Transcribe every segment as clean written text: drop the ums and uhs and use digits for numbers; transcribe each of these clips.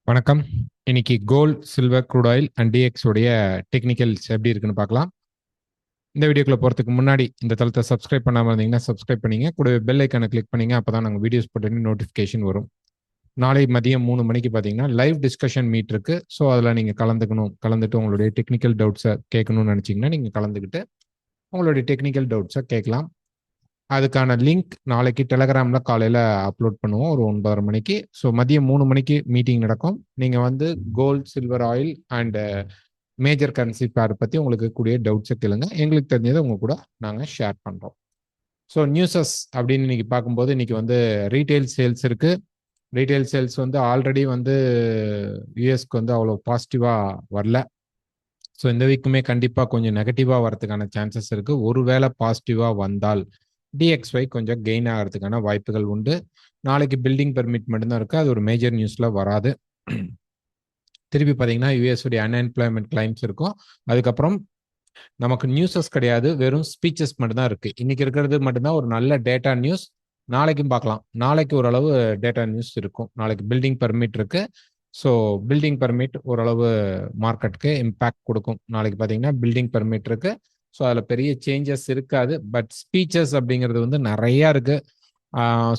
வணக்கம். இன்னைக்கு gold, silver, crude oil and DX உடைய டெக்னிக்கல்ஸ் எப்படி இருக்குன்னு பார்க்கலாம். இந்த வீடியோக்குள்ள போறதுக்கு முன்னாடி இந்த தளத்தை சப்ஸ்கிரைப் பண்ணாம இருந்தீங்கன்னா சப்ஸ்கிரைப் பண்ணீங்க. கூடவே பெல் ஐக்கானை கிளிக் பண்ணீங்க. அப்பதான் நாங்கள் வீடியோஸ் போட்டு நோட்டிஃபிகேஷன் வரும். நாளை மதியம் 3 மணிக்கு பார்த்தீங்கன்னா லைவ் டிஸ்கஷன் மீட் இருக்கு. ஸோ அதில் நீங்கள் கலந்துட்டு உங்களுடைய டெக்னிக்கல் டவுட்ஸை கேட்கணும்னு நினச்சிங்கன்னா நீங்கள் கலந்துக்கிட்டு உங்களுடைய டெக்னிக்கல் டவுட்ஸை கேட்கலாம். அதுக்கான லிங்க் நாளைக்கு டெலகிராமில் காலையில் அப்லோட் பண்ணுவோம் ஒரு 9:30 மணிக்கு. ஸோ மதியம் 3 மணிக்கு மீட்டிங் நடக்கும். நீங்கள் வந்து gold, silver, oil and major currency pair பற்றி உங்களுக்கு கூடிய டவுட்ஸை கேளுங்க. எங்களுக்கு தெரிஞ்சதை உங்க கூட நாங்கள் ஷேர் பண்ணுறோம். ஸோ நியூஸஸ் அப்படின்னு இன்னைக்கு பார்க்கும்போது இன்னைக்கு வந்து ரீட்டைல் சேல்ஸ் இருக்கு. ரீட்டைல் சேல்ஸ் வந்து ஆல்ரெடி வந்து யூஎஸ்க்கு வந்து அவ்வளோ பாசிட்டிவாக வரல. ஸோ இந்த வீக்குமே கண்டிப்பாக கொஞ்சம் நெகட்டிவாக வரதுக்கான சான்சஸ் இருக்கு. ஒருவேளை பாசிட்டிவாக வந்தால் டிஎக்ஸ்ஒய் கொஞ்சம் கெயின் ஆகிறதுக்கான வாய்ப்புகள் உண்டு. நாளைக்கு பில்டிங் பெர்மிட் மட்டும்தான் இருக்கு. அது ஒரு மேஜர் நியூஸ்ல வராது. திருப்பி பார்த்தீங்கன்னா யூஎஸ் உடைய அன்எம்ப்ளாய்மெண்ட் கிளைம்ஸ் இருக்கும். அதுக்கப்புறம் நமக்கு நியூஸஸ் கிடையாது, வெறும் ஸ்பீச்சஸ் மட்டும்தான் இருக்கு. இன்னைக்கு இருக்கிறது மட்டும்தான் ஒரு நல்ல டேட்டா நியூஸ். நாளைக்கும் பார்க்கலாம். நாளைக்கு ஓரளவு டேட்டா நியூஸ் இருக்கும். நாளைக்கு பில்டிங் பெர்மிட் இருக்கு. ஸோ பில்டிங் பெர்மிட் ஓரளவு மார்க்கெட்டுக்கு இம்பேக்ட் கொடுக்கும். நாளைக்கு பார்த்தீங்கன்னா பில்டிங் பெர்மிட் இருக்கு. ஸோ அதில் பெரிய சேஞ்சஸ் இருக்காது. பட் ஸ்பீச்சஸ் அப்படிங்கிறது வந்து நிறையா இருக்கு.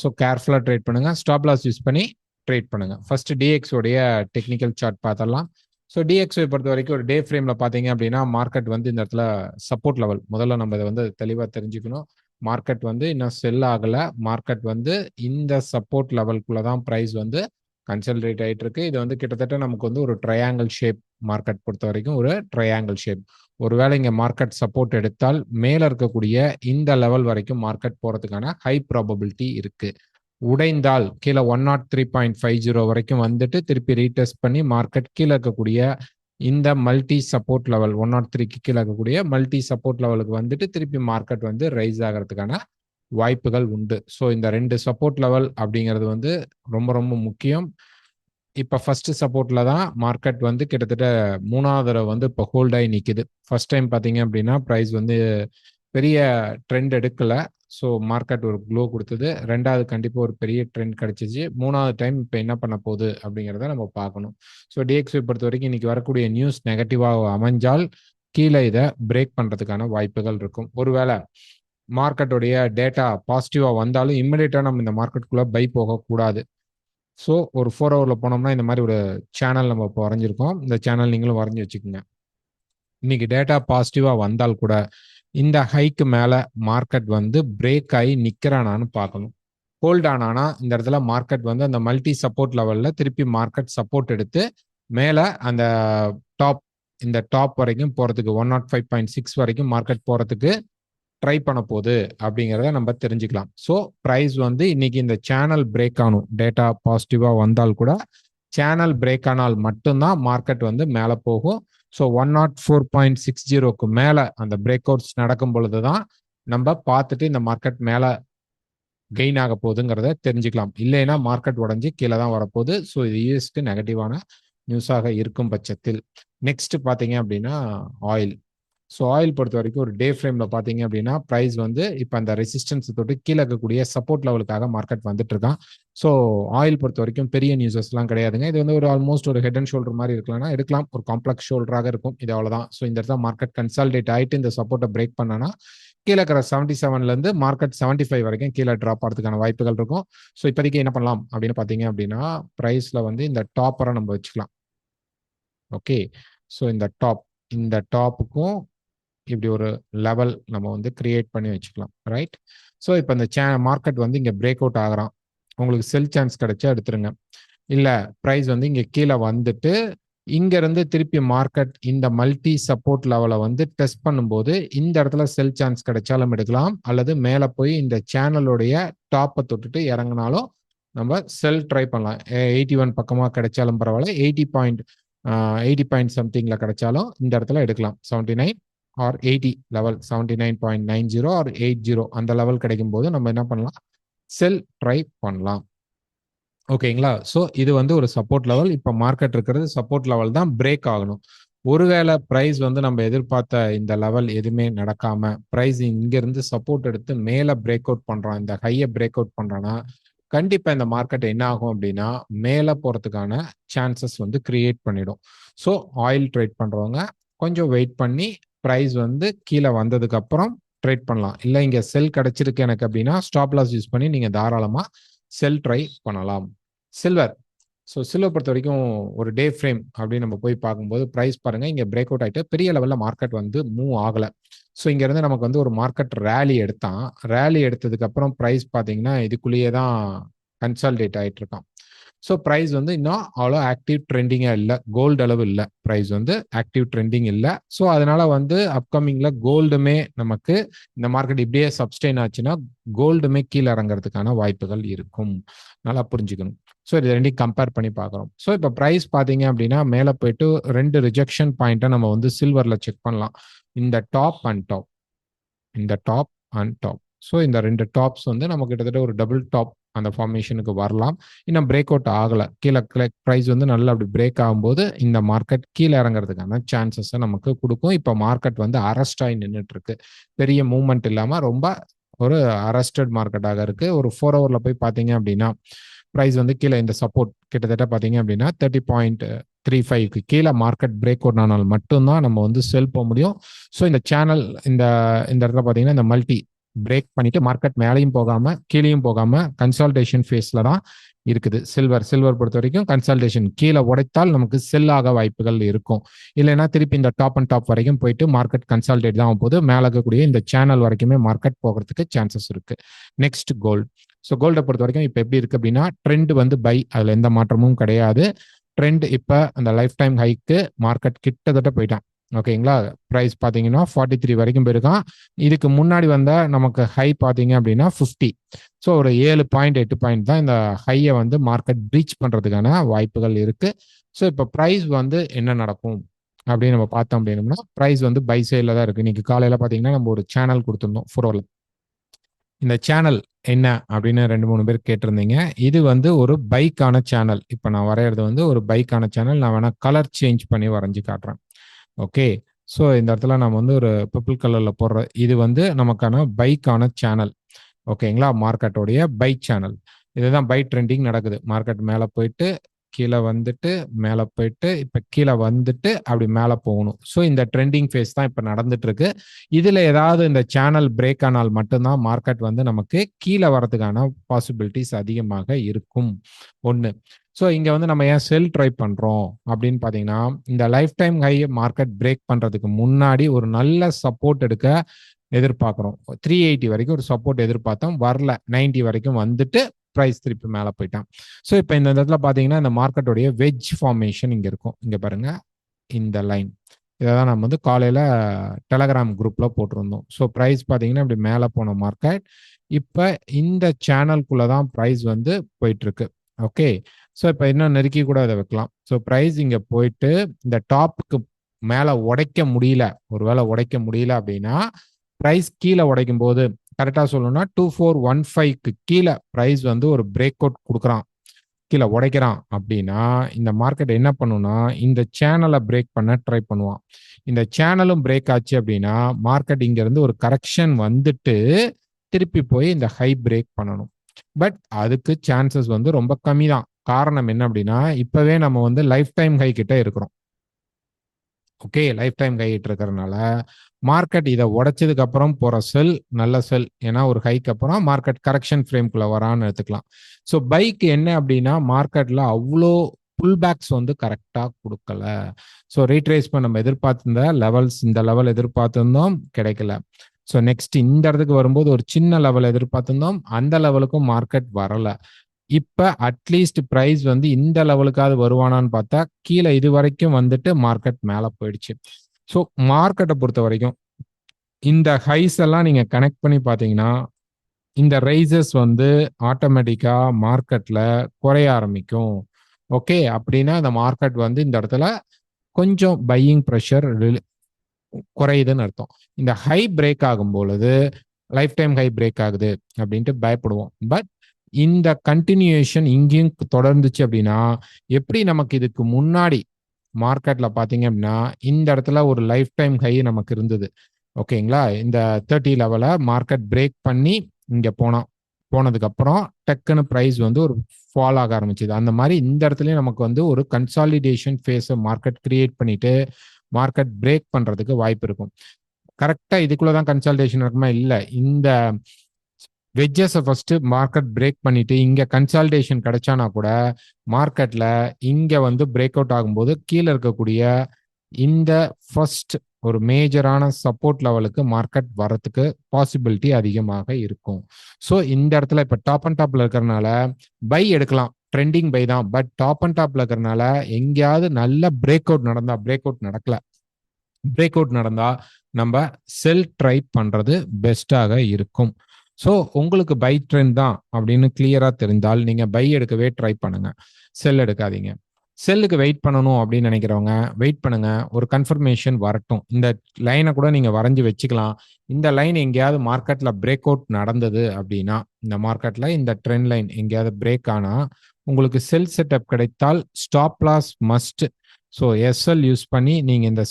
ஸோ கேர்ஃபுல்லாக ட்ரேட் பண்ணுங்க. ஸ்டாப் லாஸ் யூஸ் பண்ணி ட்ரேட் பண்ணுங்க. ஃபர்ஸ்ட் டிஎக்ஸ் உடைய டெக்னிக்கல் சார்ட் பார்த்தரலாம். ஸோ டிஎக்ஸை பொறுத்த வரைக்கும் ஒரு டே ஃப்ரேம்ல பார்த்தீங்க அப்படின்னா மார்க்கெட் வந்து இந்த இடத்துல சப்போர்ட் லெவல் முதல்ல நம்ம இதை வந்து தெளிவாக தெரிஞ்சுக்கணும். மார்க்கெட் வந்து இன்னும் செல் ஆகலை. மார்க்கெட் வந்து இந்த சப்போர்ட் லெவலுக்குள்ள தான் ப்ரைஸ் வந்து கன்சல்டேட் ஆகிட்டு இருக்கு. இது வந்து கிட்டத்தட்ட நமக்கு வந்து ஒரு ட்ரையாங்கிள் ஷேப். மார்க்கெட் பொறுத்த வரைக்கும் ஒரு ட்ரையாங்கிள் ஷேப். ஒருவேளை இங்கே மார்க்கெட் சப்போர்ட் எடுத்தால் மேலே இருக்கக்கூடிய இந்த லெவல் வரைக்கும் மார்க்கெட் போகிறதுக்கான ஹை ப்ராபபிலிட்டி இருக்கு. உடைந்தால் கீழே 103.50 வரைக்கும் வந்துட்டு திருப்பி ரீடெஸ்ட் பண்ணி மார்க்கெட் கீழே இருக்கக்கூடிய இந்த மல்டி சப்போர்ட் லெவல் 103க்கு கீழே இருக்கக்கூடிய மல்டி சப்போர்ட் லெவலுக்கு வந்துட்டு திருப்பி மார்க்கெட் வந்து ரைஸ் ஆகிறதுக்கான வாய்ப்புகள் உண்டு. ஸோ இந்த 2 சப்போர்ட் லெவல் அப்படிங்கிறது வந்து ரொம்ப ரொம்ப முக்கியம். இப்போ ஃபர்ஸ்ட் சப்போர்ட்ல தான் மார்க்கெட் வந்து கிட்டத்தட்ட 3வது தடவை வந்து இப்போ ஹோல்ட் ஆகி நிற்குது. ஃபர்ஸ்ட் டைம் பார்த்தீங்க அப்படின்னா ப்ரைஸ் வந்து பெரிய ட்ரெண்ட் எடுக்கல. ஸோ மார்க்கெட் ஒரு க்ளோ கொடுத்தது. 2வது கண்டிப்பாக ஒரு பெரிய ட்ரெண்ட் கிடைச்சிச்சு. 3வது டைம் இப்போ என்ன பண்ண போகுது அப்படிங்கிறத நம்ம பார்க்கணும். ஸோ டிஎக்ஸ்ஐ பொறுத்த வரைக்கும் இன்னைக்கு வரக்கூடிய நியூஸ் நெகட்டிவாக அமைஞ்சால் கீழே இதை பிரேக் பண்ணுறதுக்கான வாய்ப்புகள் இருக்கும். ஒருவேளை மார்க்கெட்டுடைய டேட்டா பாசிட்டிவாக வந்தாலும் இம்மிடியட்டாக நம்ம இந்த மார்க்கெட்டுக்குள்ளே பை போகக்கூடாது. ஸோ ஒரு 4 ஹவரில் போனோம்னா இந்த மாதிரி ஒரு சேனல் நம்ம இப்போ வரைஞ்சிருக்கோம். இந்த சேனல் நீங்களும் வரைஞ்சி வச்சுக்கோங்க. இன்னைக்கு டேட்டா பாசிட்டிவாக வந்தால் கூட இந்த ஹைக்கு மேலே மார்க்கெட் வந்து பிரேக் ஆகி நிற்கிறானான்னு பார்க்கணும். ஹோல்ட் ஆனானா இந்த இடத்துல மார்க்கெட் வந்து அந்த மல்டி சப்போர்ட் லெவலில் திருப்பி மார்க்கெட் சப்போர்ட் எடுத்து மேலே அந்த டாப் இந்த டாப் வரைக்கும் போகிறதுக்கு 105.6 வரைக்கும் மார்க்கெட் போகிறதுக்கு ட்ரை பண்ண போகுது அப்படிங்கிறத நம்ம தெரிஞ்சுக்கலாம். ஸோ ப்ரைஸ் வந்து இன்னைக்கு இந்த சேனல் பிரேக் ஆகணும். டேட்டா பாசிட்டிவாக வந்தால் கூட சேனல் பிரேக் ஆனால் மட்டும்தான் மார்க்கெட் வந்து மேலே போகும். ஸோ 104.60க்கு மேலே அந்த பிரேக் அவுட்ஸ் நடக்கும் பொழுது தான் நம்ம பார்த்துட்டு இந்த மார்க்கெட் மேலே கெயின் ஆக போகுதுங்கிறத தெரிஞ்சுக்கலாம். இல்லைன்னா மார்க்கெட் உடஞ்சி கீழே தான் வரப்போகுது. ஸோ இது யூஎஸ்க்கு நெகட்டிவான நியூஸாக இருக்கும் பட்சத்தில் நெக்ஸ்ட் பார்த்தீங்க அப்படின்னா ஆயில். ஸோ ஆயில் பொறுத்த வரைக்கும் ஒரு டே ஃப்ரேமில் பார்த்தீங்க அப்படின்னா ப்ரைஸ் வந்து இப்போ அந்த ரெசிஸ்டன்ஸ் தொட்டு கீழே இருக்கக்கூடிய சப்போர்ட் லெவலுக்காக மார்க்கெட் வந்துட்டு இருக்கான். ஸோ ஆயில் பொறுத்த வரைக்கும் பெரிய நியூஸஸ்லாம் கிடையாதுங்க. இது வந்து ஒரு ஆல்மோஸ்ட் ஒரு ஹெட் அண்ட் ஷோல்டர் மாதிரி இருக்கலாம்னா எடுக்கலாம். ஒரு காம்ப்ளெக்ஸ் ஷோல்டராக இருக்கும். இது அவ்வளோதான். ஸோ இந்த இடத்துல மார்க்கெட் கன்சால்டேட் ஆகிட்டு இந்த சப்போர்ட்டை பிரேக் பண்ணனா கீழே இருக்கிற 77லேருந்து மார்க்கெட் 75 வரைக்கும் கீழே ட்ராப் ஆகிறதுக்கான வாய்ப்புகள் இருக்கும். ஸோ இப்போதைக்கு என்ன பண்ணலாம் அப்படின்னு பார்த்தீங்க அப்படின்னா ப்ரைஸில் வந்து இந்த டாப்பரை நம்ம வச்சுக்கலாம். ஓகே. ஸோ இந்த டாப்புக்கும் இப்படி ஒரு லெவல் நம்ம வந்து கிரியேட் பண்ணி வச்சுக்கலாம். ரைட். ஸோ இப்போ இந்த மார்க்கெட் வந்து இங்கே பிரேக் அவுட் ஆகிறான். உங்களுக்கு செல் சான்ஸ் கிடைச்சா எடுத்துருங்க. இல்லை ப்ரைஸ் வந்து இங்கே கீழே வந்துட்டு இங்கேருந்து திருப்பி மார்க்கெட் இந்த மல்டி சப்போர்ட் லெவலை வந்து டெஸ்ட் பண்ணும்போது இந்த இடத்துல செல் சான்ஸ் கிடைச்சாலும் எடுக்கலாம். அல்லது மேலே போய் இந்த சேனலுடைய டாப்பை தொட்டுட்டு இறங்கினாலும் நம்ம செல் ட்ரை பண்ணலாம். 81 பக்கமாக கிடைச்சாலும் பரவாயில்ல. 80 பாயிண்ட் சம்திங்கில் கிடைச்சாலும் இந்த இடத்துல எடுக்கலாம். 79 ஆர் 80 லெவல் 79.90 ஆர் 80 அந்த லெவல் கிடைக்கும் போது நம்ம என்ன பண்ணலாம், செல் ட்ரை பண்ணலாம். ஓகேங்களா. ஸோ இது வந்து ஒரு சப்போர்ட் லெவல். இப்போ மார்க்கெட் இருக்கிறது சப்போர்ட் லெவல் தான், பிரேக் ஆகணும். ஒருவேளை ப்ரைஸ் வந்து நம்ம எதிர்பார்த்த இந்த லெவல் எதுவுமே நடக்காம ப்ரைஸ் இங்கிருந்து சப்போர்ட் எடுத்து மேலே பிரேக் அவுட் பண்றான், இந்த ஹையை பிரேக் அவுட் பண்றான்னா கண்டிப்பா இந்த மார்க்கெட் என்ன ஆகும் அப்படின்னா மேலே போறதுக்கான சான்சஸ் வந்து கிரியேட் பண்ணிடும். ஸோ ஆயில் ட்ரேட் பண்றவங்க கொஞ்சம் வெயிட் பண்ணி பிரைஸ் வந்து கீழே வந்ததுக்கு அப்புறம் ட்ரேட் பண்ணலாம். இல்லை இங்க செல் கிடைச்சிருக்கு எனக்கு அப்படின்னா ஸ்டாப் லாஸ் யூஸ் பண்ணி நீங்க தாராளமா செல் ட்ரை பண்ணலாம். சில்வர். ஸோ சில்வர் பொறுத்த வரைக்கும் ஒரு டே ஃப்ரேம் அப்படின்னு நம்ம போய் பார்க்கும்போது ப்ரைஸ் பாருங்க இங்கே பிரேக் அவுட் ஆகிட்டு பெரிய லெவலில் மார்க்கெட் வந்து மூவ் ஆகலை. ஸோ இங்கேருந்து நமக்கு வந்து ஒரு மார்க்கெட் ரேலி எடுத்தான். ரேலி எடுத்ததுக்கு அப்புறம் ப்ரைஸ் பார்த்தீங்கன்னா இதுக்குள்ளேயே தான் கன்சால்டேட் ஆகிட்டு இருக்கான். ஸோ ப்ரைஸ் வந்து இன்னும் அவ்வளோ ஆக்டிவ் ட்ரெண்டிங்காக இல்லை. கோல்டு அளவு இல்லை, ப்ரைஸ் வந்து ஆக்டிவ் ட்ரெண்டிங் இல்லை. ஸோ அதனால வந்து அப்கமிங்ல கோல்டுமே நமக்கு இந்த மார்க்கெட் இப்படியே சப்ஸ்டெயின் ஆச்சுன்னா கோல்டுமே கீழே இறங்குறதுக்கான வாய்ப்புகள் இருக்கும். நல்லா புரிஞ்சுக்கணும். ஸோ இது ரெண்டையும் கம்பேர் பண்ணி பார்க்குறோம். ஸோ இப்போ ப்ரைஸ் பார்த்தீங்க அப்படின்னா மேலே போயிட்டு 2 ரிஜெக்ஷன் பாயிண்ட்டை நம்ம வந்து சில்வரில் செக் பண்ணலாம். இந்த டாப் அண்ட் டாப், இந்த டாப் அண்ட் டாப். ஸோ இந்த 2 டாப்ஸ் வந்து நம்ம கிட்டத்தட்ட ஒரு டபுள் டாப் அந்த ஃபார்மேஷனுக்கு வரலாம். இன்னும் பிரேக் அவுட் ஆகலை. கீழே ப்ரைஸ் வந்து நல்லா அப்படி பிரேக் ஆகும்போது இந்த மார்க்கெட் கீழே இறங்குறதுக்கான சான்சஸை நமக்கு கொடுக்கும். இப்போ மார்க்கெட் வந்து அரெஸ்ட் ஆகி நின்றுட்டு இருக்கு. பெரிய மூவ்மெண்ட் இல்லாமல் ரொம்ப ஒரு அரெஸ்டட் மார்க்கெட்டாக இருக்கு. ஒரு 4 ஹவரில் போய் பார்த்தீங்க அப்படின்னா ப்ரைஸ் வந்து கீழே இந்த சப்போர்ட் கிட்டத்தட்ட பார்த்தீங்க அப்படின்னா 30.35க்கு கீழே மார்க்கெட் பிரேக் அவுட் ஆனால் மட்டும்தான் நம்ம வந்து செல் போக முடியும். ஸோ இந்த சேனல் இந்த இடத்துல பார்த்தீங்கன்னா இந்த மல்டி பிரேக் பண்ணிட்டு மார்க்கெட் மேலேயும் போகாம கீழேயும் போகாம கன்சால்டேஷன் ஃபேஸ்ல தான் இருக்குது. சில்வர் பொறுத்த வரைக்கும் கன்சால்டேஷன் கீழே உடைத்தால் நமக்கு செல் ஆக வாய்ப்புகள் இருக்கும். இல்லைன்னா திருப்பி இந்த டாப் அண்ட் டாப் வரைக்கும் போயிட்டு மார்க்கெட் கன்சால்டேட் தான் போது மேலே இருக்கக்கூடிய இந்த சேனல் வரைக்குமே மார்க்கெட் போகிறதுக்கு சான்சஸ் இருக்கு. Next gold. ஸோ கோல்டை பொறுத்த வரைக்கும் இப்போ எப்படி இருக்கு அப்படின்னா ட்ரெண்ட் வந்து பை, அதில் எந்த மாற்றமும் கிடையாது. ட்ரெண்ட் இப்போ அந்த லைஃப் டைம் ஹைக்கு மார்க்கெட் கிட்டத்தட்ட போயிட்டான். ஓகேங்களா. ப்ரைஸ் பார்த்தீங்கன்னா 43 வரைக்கும் போயிருக்கான். இதுக்கு முன்னாடி வந்த நமக்கு ஹை பார்த்தீங்க அப்படின்னா 50. ஸோ ஒரு 7.8 பாயிண்ட் தான் இந்த ஹையை வந்து மார்க்கெட் பிரீச் பண்ணுறதுக்கான வாய்ப்புகள் இருக்கு. ஸோ இப்போ ப்ரைஸ் வந்து என்ன நடக்கும் அப்படின்னு நம்ம பார்த்தோம் அப்படின்னோம்னா ப்ரைஸ் வந்து பை சைடில் தான் இருக்கு. இன்னைக்கு காலையில் பார்த்தீங்கன்னா நம்ம ஒரு சேனல் கொடுத்துருந்தோம் ஃபோரோவில். இந்த சேனல் என்ன அப்படின்னு 2-3 பேர் கேட்டிருந்தீங்க. இது வந்து ஒரு பைக்கான சேனல். இப்போ நான் வரைகிறது வந்து ஒரு பைக்கான சேனல். நான் வேணா கலர் சேஞ்ச் பண்ணி வரைஞ்சி காட்டுறேன். ஓகே. ஸோ இந்த இடத்துல நம்ம வந்து ஒரு பர்பிள் கலரில் போடுற இது வந்து நமக்கான பைக்கான சேனல். ஓகேங்களா. மார்க்கெட்டோடைய பை சேனல். இதுதான் பை ட்ரெண்டிங் நடக்குது. மார்க்கெட் மேலே போயிட்டு கீழே வந்துட்டு மேலே போயிட்டு இப்போ கீழே வந்துட்டு அப்படி மேலே போகணும். ஸோ இந்த ட்ரெண்டிங் ஃபேஸ் தான் இப்போ நடந்துட்டு இருக்கு. இதில் ஏதாவது இந்த சேனல் பிரேக் ஆனால் மட்டும்தான் மார்க்கெட் வந்து நமக்கு கீழே வரதுக்கான பாசிபிலிட்டிஸ் அதிகமாக இருக்கும். ஒன்று. ஸோ இங்கே வந்து நம்ம ஏன் செல் ட்ரை பண்ணுறோம் அப்படின்னு பார்த்தீங்கன்னா இந்த life time high market break பண்ணுறதுக்கு முன்னாடி ஒரு நல்ல சப்போர்ட் எடுக்க எதிர்பார்க்குறோம். 380 வரைக்கும் ஒரு சப்போர்ட் எதிர்பார்த்தோம், வரல. 90 வரைக்கும் வந்துட்டு ப்ரைஸ் திருப்பி மேலே போயிட்டான். ஸோ இப்போ இந்த இடத்துல பார்த்தீங்கன்னா இந்த மார்க்கெட்டோடைய வெஜ் ஃபார்மேஷன் இங்கே இருக்கும். இங்கே பாருங்க இந்த லைன். இதை தான் நம்ம வந்து காலையில் டெலகிராம் குரூப்பில் போட்டிருந்தோம். ஸோ ப்ரைஸ் பார்த்தீங்கன்னா இப்படி மேலே போன மார்க்கெட் இப்போ இந்த சேனல்குள்ளே தான் ப்ரைஸ் வந்து போயிட்டுருக்கு. ஓகே. ஸோ இப்போ இன்னும் நெருக்கி கூட அதை வைக்கலாம். ஸோ ப்ரைஸ் இங்கே போயிட்டு இந்த டாப்புக்கு மேலே உடைக்க முடியல, ஒருவேளை உடைக்க முடியல அப்படின்னா ப்ரைஸ் கீழே உடைக்கும் போது கரெக்டாக சொல்லணும்னா 2415க்கு கீழே ப்ரைஸ் வந்து ஒரு பிரேக் அவுட் கொடுக்குறான், கீழே உடைக்கிறான் அப்படின்னா இந்த மார்க்கெட் என்ன பண்ணுன்னா இந்த சேனலை பிரேக் பண்ண ட்ரை பண்ணுவான். இந்த சேனலும் பிரேக் ஆச்சு அப்படின்னா மார்க்கெட் இங்கேருந்து ஒரு கரெக்ஷன் வந்துட்டு திருப்பி போய் இந்த ஹை பிரேக் பண்ணணும். பட் அதுக்கு சான்சஸ் வந்து ரொம்ப கம்மி தான். காரணம் என்ன அப்படின்னா இப்போவே நம்ம வந்து லைஃப் டைம் ஹை கிட்ட இருக்கிறோம். ஓகே. லைஃப் டைம் ஹை கிட்ட இருக்கிறதுனால மார்க்கெட் இதை உடைச்சதுக்கு அப்புறம் போற செல் நல்ல செல். ஏன்னா ஒரு ஹைக்கு அப்புறம் மார்க்கெட் கரெக்ஷன் ஃப்ரேம்குள்ள வரான்னு எடுத்துக்கலாம். ஸோ பைக் என்ன அப்படின்னா மார்க்கெட்ல அவ்வளோ புல் பேக்ஸ் வந்து கரெக்டாக கொடுக்கல. ஸோ ரீட்ரேஸ்மெண்ட் நம்ம எதிர்பார்த்திருந்த லெவல்ஸ் இந்த லெவல் எதிர்பார்த்திருந்தோம், கிடைக்கல. ஸோ நெக்ஸ்ட் இந்த இடத்துக்கு வரும்போது ஒரு சின்ன லெவல் எதிர்பார்த்திருந்தோம், அந்த லெவலுக்கும் மார்க்கெட் வரல. இப்போ அட்லீஸ்ட் ப்ரைஸ் வந்து இந்த லெவலுக்காவது வருவானான்னு பார்த்தா கீழே இது வரைக்கும் வந்துட்டு மார்க்கெட் மேலே போயிடுச்சு. ஸோ மார்க்கெட்டை பொறுத்த வரைக்கும் இந்த ஹைஸ் எல்லாம் நீங்க கனெக்ட் பண்ணி பார்த்தீங்கன்னா இந்த ரைசஸ் வந்து ஆட்டோமேட்டிக்கா மார்க்கெட்ல குறைய ஆரம்பிக்கும். ஓகே. அப்படின்னா இந்த மார்க்கெட் வந்து இந்த இடத்துல கொஞ்சம் பையிங் ப்ரெஷர் குறையுதுன்னு அர்த்தம். இந்த ஹை பிரேக் ஆகும் பொழுது லைஃப் டைம் ஹை பிரேக் ஆகுது அப்படின்ட்டு பயப்படுவோம். பட் இந்த கண்டினியூஷன் இங்கேயும் தொடர்ந்துச்சு அப்படின்னா எப்படி நமக்கு இதுக்கு முன்னாடி மார்க்கெட்ல பாத்தீங்க அப்படின்னா இந்த இடத்துல ஒரு லைஃப் டைம் ஹை நமக்கு இருந்தது. ஓகேங்களா. இந்த 30 லெவலை மார்க்கெட் பிரேக் பண்ணி இங்க போனோம். போனதுக்கப்புறம் டக்குன்னு ப்ரைஸ் வந்து ஒரு ஃபால் ஆக ஆரம்பிச்சுது. அந்த மாதிரி இந்த இடத்துலயும் நமக்கு வந்து ஒரு கன்சாலிடேஷன் ஃபேஸை மார்க்கெட் கிரியேட் பண்ணிட்டு மார்க்கெட் பிரேக் பண்ணுறதுக்கு வாய்ப்பு இருக்கும். கரெக்டாக இதுக்குள்ளே தான் கன்சாலிடேஷன் இருக்குமா? இல்லை, இந்த வெஜ்ஜஸை ஃபர்ஸ்ட் மார்க்கெட் பிரேக் பண்ணிட்டு இங்கே கன்சாலிடேஷன் கிடைச்சானா கூட மார்க்கெட்டில் இங்கே வந்து பிரேக் அவுட் ஆகும்போது கீழே இருக்கக்கூடிய இந்த ஃபர்ஸ்ட் ஒரு மேஜரான சப்போர்ட் லெவலுக்கு மார்க்கெட் வரத்துக்கு பாசிபிலிட்டி அதிகமாக இருக்கும். ஸோ இந்த இடத்துல இப்போ டாப் அண்ட் டாப்ல இருக்கிறதுனால பை எடுக்கலாம், ட்ரெண்டிங் பை தான். பட் டாப் அண்ட் டாப்ல இருக்கிறதுனால எங்கேயாவது நல்ல பிரேக் அவுட் நடந்தா, பிரேக் அவுட் நடக்கல, பிரேக் அவுட் நடந்தா நம்ம செல் ட்ரை பண்றது பெஸ்டாக இருக்கும். ஸோ உங்களுக்கு பை ட்ரெண்ட் தான் அப்படின்னு கிளியரா தெரிந்தால் நீங்க பை எடுக்கவே ட்ரை பண்ணுங்க, செல் எடுக்காதீங்க. செல்லுக்கு வெயிட் பண்ணணும் அப்படின்னு நினைக்கிறவங்க வெயிட் பண்ணுங்க, ஒரு கன்ஃபர்மேஷன் வரட்டும். இந்த லைனை கூட நீங்க வரைஞ்சி வச்சுக்கலாம். இந்த லைன் எங்கேயாவது மார்க்கெட்ல பிரேக் அவுட் நடந்தது அப்படின்னா, இந்த மார்க்கெட்ல இந்த ட்ரெண்ட் லைன் எங்கேயாவது பிரேக் ஆனா உங்களுக்கு செல் செட்டப் கிடைத்தால் stop loss must. So SL use பண்ணி நீங்க இந்த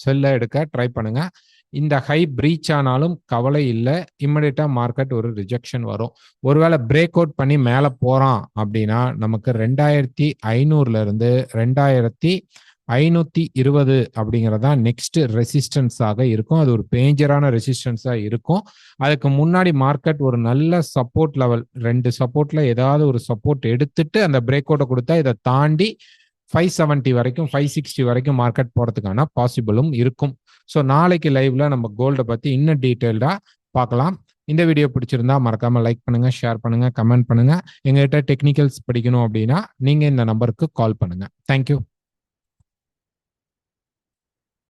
செல்லை எடுக்க ட்ரை பண்ணுங்க. இந்த ஹை பிரீச் ஆனாலும் கவலை இல்லை, இம்மிடியட்டா மார்க்கெட் ஒரு ரிஜெக்ஷன் வரும். ஒருவேளை பிரேக் அவுட் பண்ணி மேலே போறான் அப்படின்னா நமக்கு 2500 இருந்து 2520 அப்படிங்கிறதா நெக்ஸ்ட் ரெசிஸ்டன்ஸாக இருக்கும். அது ஒரு மேஜரான ரெசிஸ்டன்ஸா இருக்கும். அதுக்கு முன்னாடி மார்க்கெட் ஒரு நல்ல சப்போர்ட் லெவல், 2 சப்போர்ட்ல ஏதாவது ஒரு சப்போர்ட் எடுத்துட்டு அந்த பிரேக் அவுட்டை கொடுத்தா இதை தாண்டி 570 வரைக்கும் 560 வரைக்கும் மார்க்கெட் போறதுக்கான பாசிபிளும் இருக்கும். ஸோ நாளைக்கு லைவ்ல நம்ம கோல்டை பத்தி இன்னும் டீட்டெயில்டா பார்க்கலாம். இந்த வீடியோ பிடிச்சிருந்தா மறக்காம லைக் பண்ணுங்க, ஷேர் பண்ணுங்க, கமெண்ட் பண்ணுங்க. எங்ககிட்ட டெக்னிக்கல்ஸ் படிக்கணும் அப்படின்னா நீங்க இந்த நம்பருக்கு கால் பண்ணுங்க. தேங்க்யூ.